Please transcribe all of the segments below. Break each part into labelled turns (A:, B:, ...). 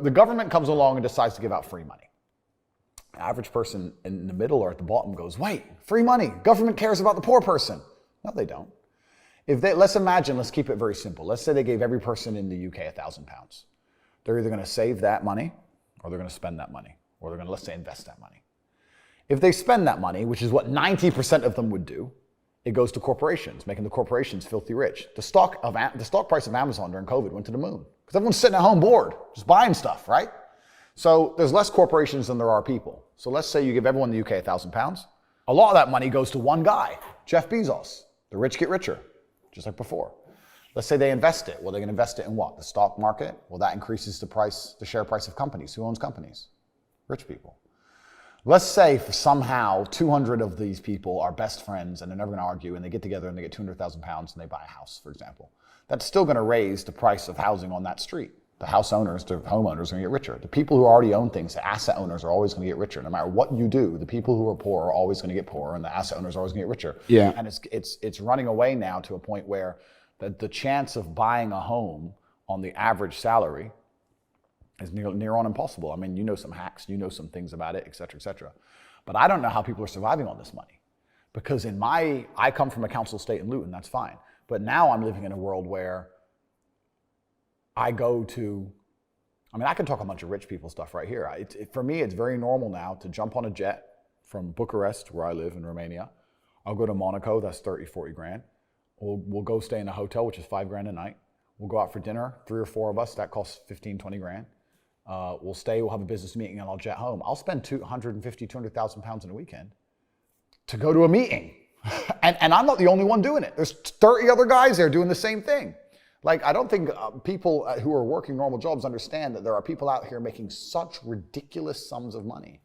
A: the government comes along and decides to give out free money. The average person in the middle or at the bottom goes, wait, free money. Government cares about the poor person. No, they don't. Let's imagine, let's keep it very simple. Let's say they gave every person in the UK £1,000. They're either going to save that money or they're going to spend that money, or they're going to, let's say, invest that money. If they spend that money, which is what 90% of them would do, it goes to corporations, making the corporations filthy rich. The stock price of Amazon during COVID went to the moon because everyone's sitting at home bored, just buying stuff, right? So there's less corporations than there are people. So let's say you give everyone in the UK £1,000. A lot of that money goes to one guy, Jeff Bezos. The rich get richer, just like before. Let's say they invest it. Well, they're going to invest it in what? The stock market? Well, that increases the share price of companies. Who owns companies? Rich people. Let's say somehow 200 of these people are best friends and they're never going to argue, and they get together and they get £200,000 and they buy a house, for example. That's still going to raise the price of housing on that street. The house owners, the homeowners are going to get richer. The people who already own things, the asset owners, are always going to get richer. No matter what you do, the people who are poor are always going to get poorer, and the asset owners are always going to get richer.
B: Yeah.
A: And it's running away now to a point where the chance of buying a home on the average salary is near on impossible. I mean, you know some hacks, you know some things about it, et cetera, et cetera. But I don't know how people are surviving on this money. Because I come from a council estate in Luton, that's fine. But now I'm living in a world where I can talk a bunch of rich people stuff right here. For me, it's very normal now to jump on a jet from Bucharest, where I live in Romania. I'll go to Monaco, that's 30, 40 grand. We'll go stay in a hotel, which is $5 grand a night. We'll go out for dinner, 3 or 4 of us, that costs 15, 20 grand. We'll have a business meeting, and I'll jet home. I'll spend 250,000 pounds in a weekend to go to a meeting. and I'm not the only one doing it. There's 30 other guys there doing the same thing. Like, I don't think people who are working normal jobs understand that there are people out here making such ridiculous sums of money.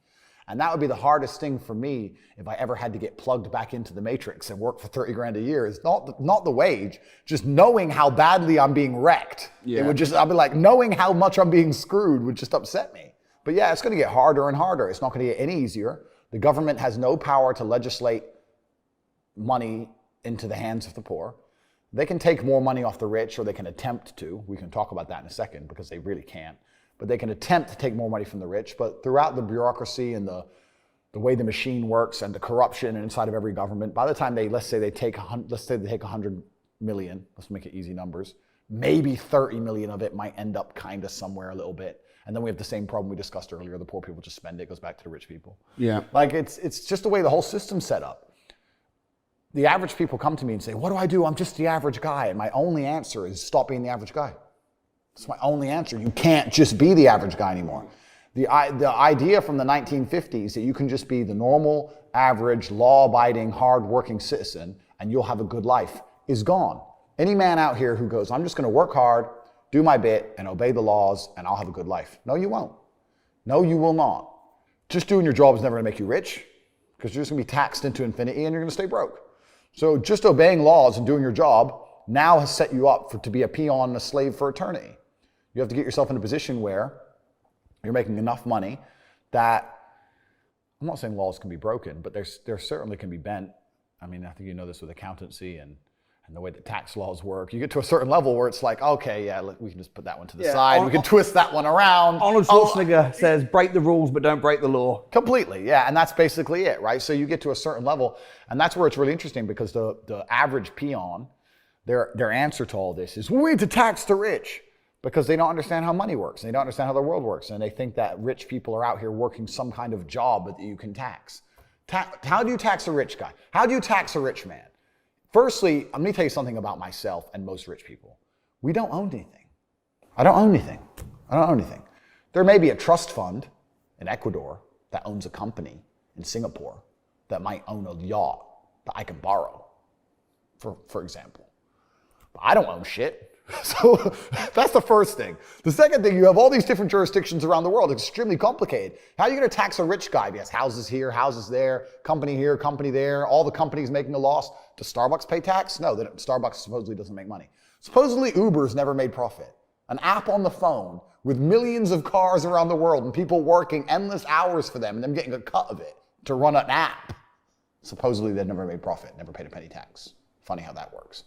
A: And that would be the hardest thing for me if I ever had to get plugged back into the matrix and work for 30 grand a year. It's not the wage, just knowing how badly I'm being wrecked. Yeah. I'd be like, knowing how much I'm being screwed would just upset me. But yeah, it's going to get harder and harder. It's not going to get any easier. The government has no power to legislate money into the hands of the poor. They can take more money off the rich, or they can attempt to. We can talk about that in a second, because they really can't. But they can attempt to take more money from the rich. But throughout the bureaucracy and the way the machine works and the corruption inside of every government, by the time let's say they take 100 million, let's make it easy numbers, maybe 30 million of it might end up kind of somewhere a little bit. And then we have the same problem we discussed earlier. The poor people just spend it, goes back to the rich people. Yeah. Like, it's just the way the whole system's set up. The average people come to me and say, what do I do? I'm just the average guy. And my only answer is stop being the average guy. That's my only answer. You can't just be the average guy anymore. The idea from the 1950s that you can just be the normal, average, law-abiding, hard-working citizen and you'll have a good life is gone. Any man out here who goes, I'm just going to work hard, do my bit, and obey the laws, and I'll have a good life. No, you won't. No, you will not. Just doing your job is never going to make you rich, because you're just going to be taxed into infinity and you're going to stay broke. So just obeying laws and doing your job now has set you up to be a peon and a slave for eternity. You have to get yourself in a position where you're making enough money that, I'm not saying laws can be broken, but there certainly can be bent. I mean, I think you know this with accountancy and the way that tax laws work. You get to a certain level where it's like, okay, yeah, we can just put that one to the side. We can twist that one around.
B: Arnold Schwarzenegger says, break the rules, but don't break the law.
A: Completely, yeah, and that's basically it, right? So you get to a certain level, and that's where it's really interesting, because the average peon, their answer to all this is, we need to tax the rich, because they don't understand how money works, and they don't understand how the world works, and they think that rich people are out here working some kind of job that you can tax. How do you tax a rich guy? How do you tax a rich man? Firstly, let me tell you something about myself and most rich people. We don't own anything. I don't own anything. I don't own anything. There may be a trust fund in Ecuador that owns a company in Singapore that might own a yacht that I can borrow, for example. But I don't own shit. So that's the first thing. The second thing, you have all these different jurisdictions around the world. It's extremely complicated. How are you going to tax a rich guy? He has houses here, houses there, company here, company there, all the companies making a loss. Does Starbucks pay tax? No, Starbucks supposedly doesn't make money. Supposedly Uber's never made profit. An app on the phone with millions of cars around the world and people working endless hours for them and them getting a cut of it to run an app. Supposedly they've never made profit, never paid a penny tax. Funny how that works.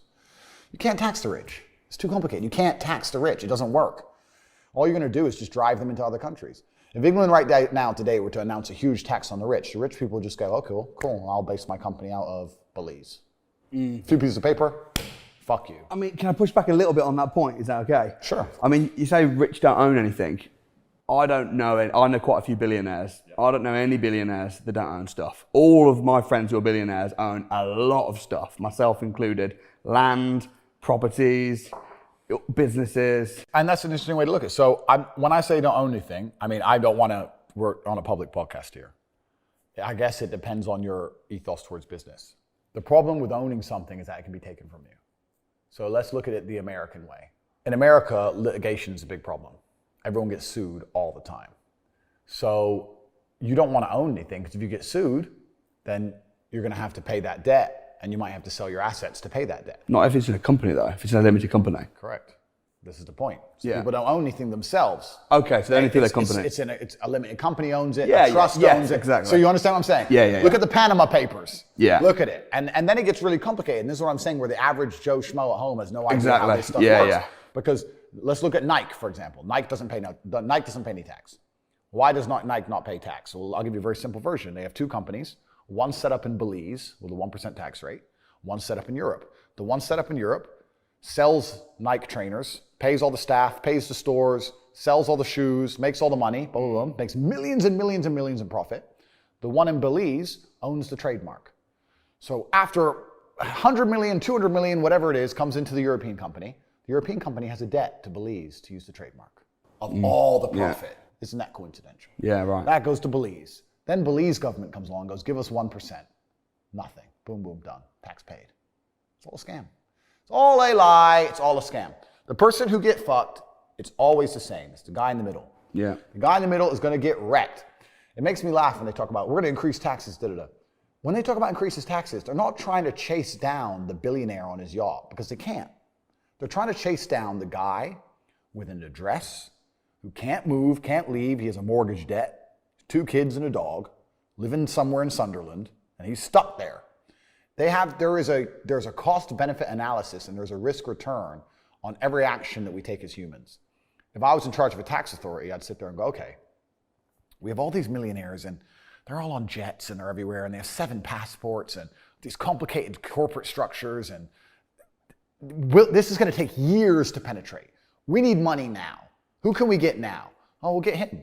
A: You can't tax the rich. It's too complicated. You can't tax the rich. It doesn't work. All you're going to do is just drive them into other countries. If England today were to announce a huge tax on the rich people would just go, oh, cool, I'll base my company out of Belize. A few pieces of paper, fuck you.
B: I mean, can I push back a little bit on that point? Is that okay?
A: Sure.
B: I mean, you say rich don't own anything. I don't know it. I know quite a few billionaires. I don't know any billionaires that don't own stuff. All of my friends who are billionaires own a lot of stuff, myself included. Land, properties, businesses.
A: And that's an interesting way to look at it. So when I say don't own anything, I mean, I don't want to work on a public podcast here. I guess it depends on your ethos towards business. The problem with owning something is that it can be taken from you. So let's look at it the American way. In America, litigation is a big problem. Everyone gets sued all the time. So you don't want to own anything because if you get sued, then you're going to have to pay that debt and you might have to sell your assets to pay that debt.
B: Not if it's in a company though, if it's in a limited company.
A: Correct. This is the point. So
B: Yeah.
A: people don't own anything themselves.
B: Okay, so they only feel their company.
A: It's a limited company owns it,
B: Yeah,
A: a trust
B: yeah,
A: owns it.
B: exactly.
A: So you understand what I'm saying?
B: Yeah.
A: Look at the Panama Papers.
B: Yeah.
A: Look at it. And then it gets really complicated. And this is what I'm saying, where the average Joe Schmo at home has no idea how this stuff works. Because let's look at Nike, for example. Nike doesn't pay any tax. Why does Nike not pay tax? Well, I'll give you a very simple version. They have two companies, one set up in Belize with a 1% tax rate, one set up in Europe. The one set up in Europe sells Nike trainers, pays all the staff, pays the stores, sells all the shoes, makes all the money, boom, boom, boom, makes millions and millions and millions in profit. The one in Belize owns the trademark. So after 100 million, 200 million, whatever it is, comes into the European company. The European company has a debt to Belize to use the trademark of all the profit. Isn't that coincidental?
B: Yeah, right.
A: That goes to Belize. Then Belize government comes along and goes, give us 1%. Nothing. Boom, boom, done. Tax paid. It's all a scam. It's all a lie. It's all a scam. The person who get fucked, it's always the same. It's the guy in the middle.
B: Yeah.
A: The guy in the middle is going to get wrecked. It makes me laugh when they talk about, we're going to increase taxes, da-da-da. When they talk about increases taxes, they're not trying to chase down the billionaire on his yacht because they can't. They're trying to chase down the guy with an address who can't move, can't leave. He has a mortgage debt, 2 kids and a dog, living somewhere in Sunderland, and he's stuck there. There's a cost-benefit analysis and there's a risk return on every action that we take as humans. If I was in charge of a tax authority, I'd sit there and go, okay, we have all these millionaires and they're all on jets and they're everywhere and they have 7 passports and these complicated corporate structures and this is going to take years to penetrate. We need money now. Who can we get now? Oh, we'll get him.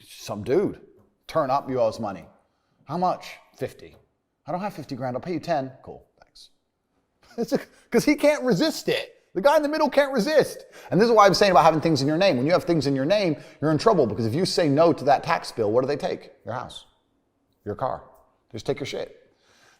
A: Some dude. Turn up, you owe us money. How much? 50. I don't have 50 grand. I'll pay you 10. Cool, thanks. Because he can't resist it. The guy in the middle can't resist. And this is why I'm saying about having things in your name. When you have things in your name, you're in trouble because if you say no to that tax bill, what do they take? Your house, your car. They just take your shit.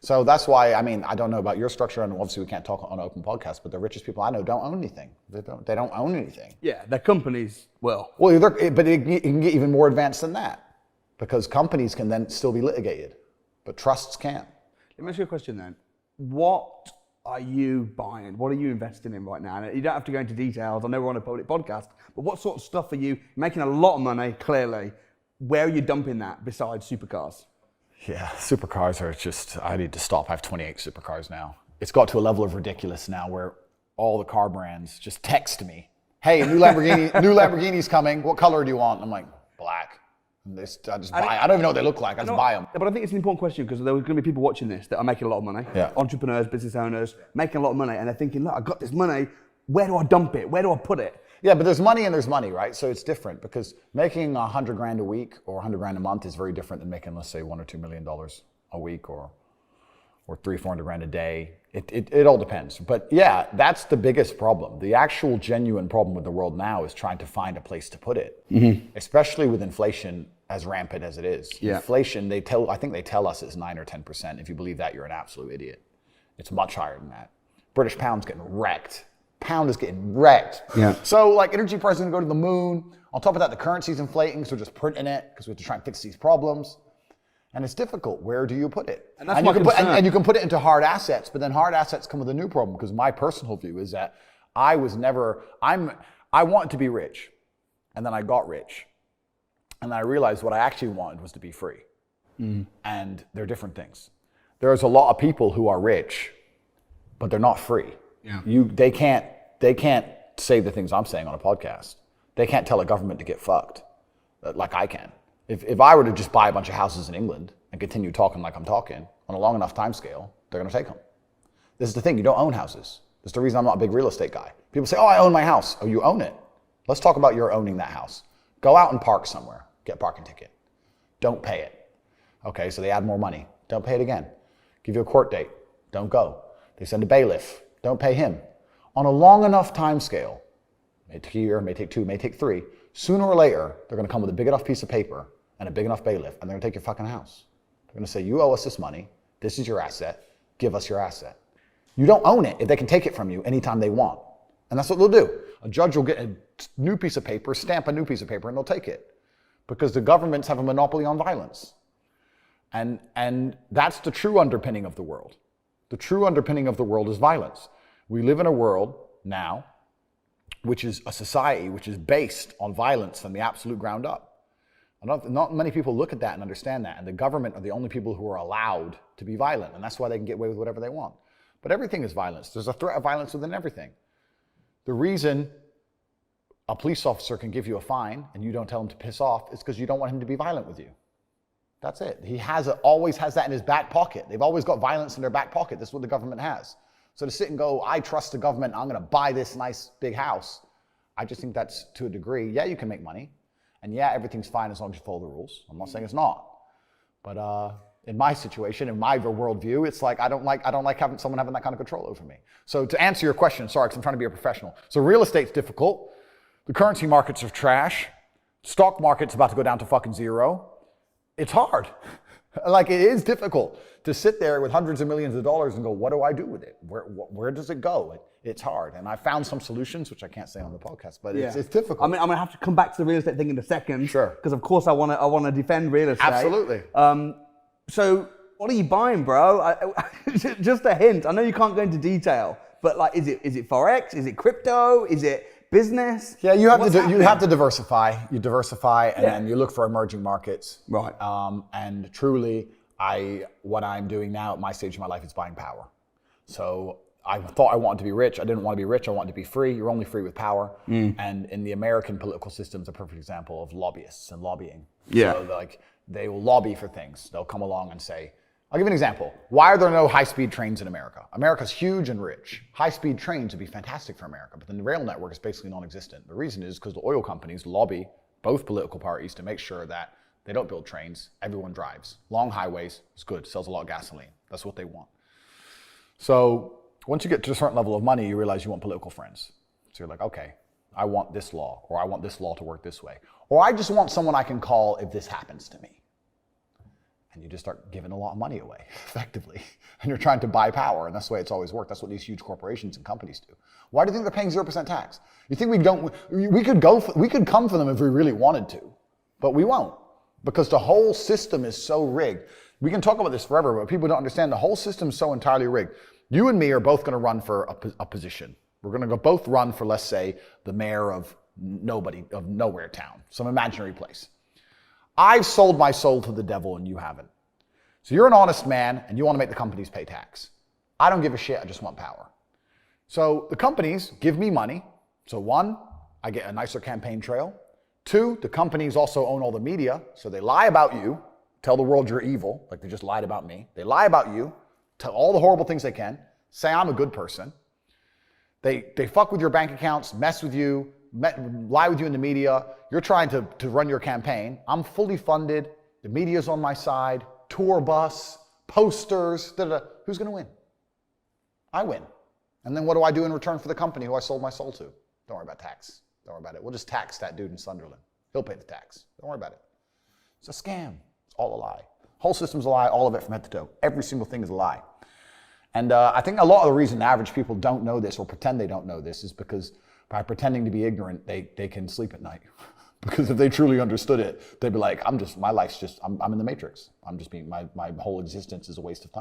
A: So that's why, I mean, I don't know about your structure, and obviously we can't talk on an open podcast, but the richest people I know don't own anything. They don't own anything.
B: Yeah, their companies, well,
A: but it can get even more advanced than that because companies can then still be litigated, but trusts can't.
B: Let me ask you a question then. What are you buying? What are you investing in right now? And you don't have to go into details. I know we're on a public podcast, but what sort of stuff are you making a lot of money, clearly? Where are you dumping that besides supercars?
A: Yeah, supercars are just, I need to stop. I have 28 supercars now. It's got to a level of ridiculous now where all the car brands just text me, hey, new Lamborghini's coming. What color do you want? I'm like, black. And I just buy. I don't even know what they look like. I just buy them.
B: But I think it's an important question because there are going to be people watching this that are making a lot of money.
A: Yeah.
B: Entrepreneurs, business owners, making a lot of money. And they're thinking, look, I got this money. Where do I dump it? Where do I put it?
A: Yeah, but there's money and there's money, right? So it's different because making 100 grand a week or 100 grand a month is very different than making, let's say, $1 or $2 million a week or 300-400 grand a day. It all depends. But yeah, that's the biggest problem. The actual genuine problem with the world now is trying to find a place to put it, especially with inflation as rampant as it is.
B: Yeah.
A: Inflation, I think they tell us it's 9 or 10%. If you believe that, you're an absolute idiot. It's much higher than that. British pound's getting wrecked. Pound is getting wrecked.
B: Yeah.
A: So like energy prices are going to go to the moon. On top of that, the currency's inflating, so we're just printing it because we have to try and fix these problems. And it's difficult. Where do you put it?
B: And that's my concern.
A: And you can put it into hard assets, but then hard assets come with a new problem because my personal view is that I wanted to be rich, and then I got rich, and I realized what I actually wanted was to be free. And they're different things. There's a lot of people who are rich, but they're not free.
B: Yeah.
A: They can't say the things I'm saying on a podcast. They can't tell a government to get fucked like I can. If I were to just buy a bunch of houses in England and continue talking like I'm talking on a long enough time scale, they're going to take them. This is the thing. You don't own houses. That's the reason I'm not a big real estate guy. People say, oh, I own my house. Oh, you own it. Let's talk about your owning that house. Go out and park somewhere. Get a parking ticket. Don't pay it. Okay, so they add more money. Don't pay it again. Give you a court date. Don't go. They send a bailiff. Don't pay him. On a long enough time scale, may take a year, may take 2, may take 3, sooner or later, they're going to come with a big enough piece of paper and a big enough bailiff, and they're going to take your fucking house. They're going to say, you owe us this money. This is your asset. Give us your asset. You don't own it if they can take it from you anytime they want. And that's what they'll do. A judge will get a new piece of paper, stamp a new piece of paper, and they'll take it. Because the governments have a monopoly on violence. And that's the true underpinning of the world. The true underpinning of the world is violence. We live in a world now, which is a society which is based on violence from the absolute ground up. Not many people look at that and understand that. And the government are the only people who are allowed to be violent. And that's why they can get away with whatever they want. But everything is violence. There's a threat of violence within everything. The reason a police officer can give you a fine and you don't tell him to piss off is because you don't want him to be violent with you. That's it. He always has that in his back pocket. They've always got violence in their back pocket. That's what the government has. So to sit and go, I trust the government, I'm going to buy this nice big house, I just think that's to a degree. Yeah, you can make money. And yeah, everything's fine as long as you follow the rules. I'm not saying it's not. But in my situation, in my worldview, it's like I don't like having someone having that kind of control over me. So to answer your question, sorry, because I'm trying to be a professional. So real estate's difficult. The currency markets are trash. Stock market's about to go down to fucking zero. It's hard. Like, it is difficult to sit there with hundreds of millions of dollars and go, what do I do with it? Where does it go? It's hard. And I found some solutions, which I can't say on the podcast, but it's difficult.
B: I mean, I'm going to have to come back to the real estate thing in a second.
A: Sure.
B: Because, of course, I want to defend real estate.
A: Absolutely.
B: So what are you buying, bro? Just a hint. I know you can't go into detail, but like, is it Forex? Is it crypto? Is it business?
A: Yeah, you have to diversify. You diversify, and then you look for emerging markets.
B: Right.
A: And truly, what I'm doing now at my stage of my life is buying power. So I thought I wanted to be rich. I didn't want to be rich. I wanted to be free. You're only free with power. And in the American political system is a perfect example of lobbyists and lobbying.
B: Yeah.
A: So they will lobby for things. They'll come along and say, I'll give you an example. Why are there no high-speed trains in America? America's huge and rich. High-speed trains would be fantastic for America, but the rail network is basically non-existent. The reason is because the oil companies lobby both political parties to make sure that they don't build trains, everyone drives. Long highways is good, sells a lot of gasoline. That's what they want. So once you get to a certain level of money, you realize you want political friends. So you're like, okay, I want this law, or I want this law to work this way. Or I just want someone I can call if this happens to me. And you just start giving a lot of money away, effectively. And you're trying to buy power, and that's the way it's always worked. That's what these huge corporations and companies do. Why do you think they're paying 0% tax? You think we could come for them if we really wanted to, but we won't, because the whole system is so rigged. We can talk about this forever, but people don't understand the whole system is so entirely rigged. You and me are both going to run for a position. We're going to both run for, let's say, the mayor of nowhere town, some imaginary place. I've sold my soul to the devil and you haven't. So you're an honest man and you want to make the companies pay tax. I don't give a shit, I just want power. So the companies give me money. So 1, I get a nicer campaign trail. 2, the companies also own all the media, so they lie about you, tell the world you're evil, like they just lied about me. They lie about you, tell all the horrible things they can, say I'm a good person. They fuck with your bank accounts, mess with you, lie with you in the media. You're trying to run your campaign. I'm fully funded. The media's on my side. Tour bus, posters, Who's going to win? I win. And then what do I do in return for the company who I sold my soul to? Don't worry about tax. Don't worry about it. We'll just tax that dude in Sunderland. He'll pay the tax. Don't worry about it. It's a scam. It's all a lie. Whole system's a lie, all of it from head to toe. Every single thing is a lie. And I think a lot of the reason average people don't know this or pretend they don't know this is because by pretending to be ignorant, they can sleep at night. Because if they truly understood it, they'd be like, I'm in the Matrix. I'm just being, my whole existence is a waste of time.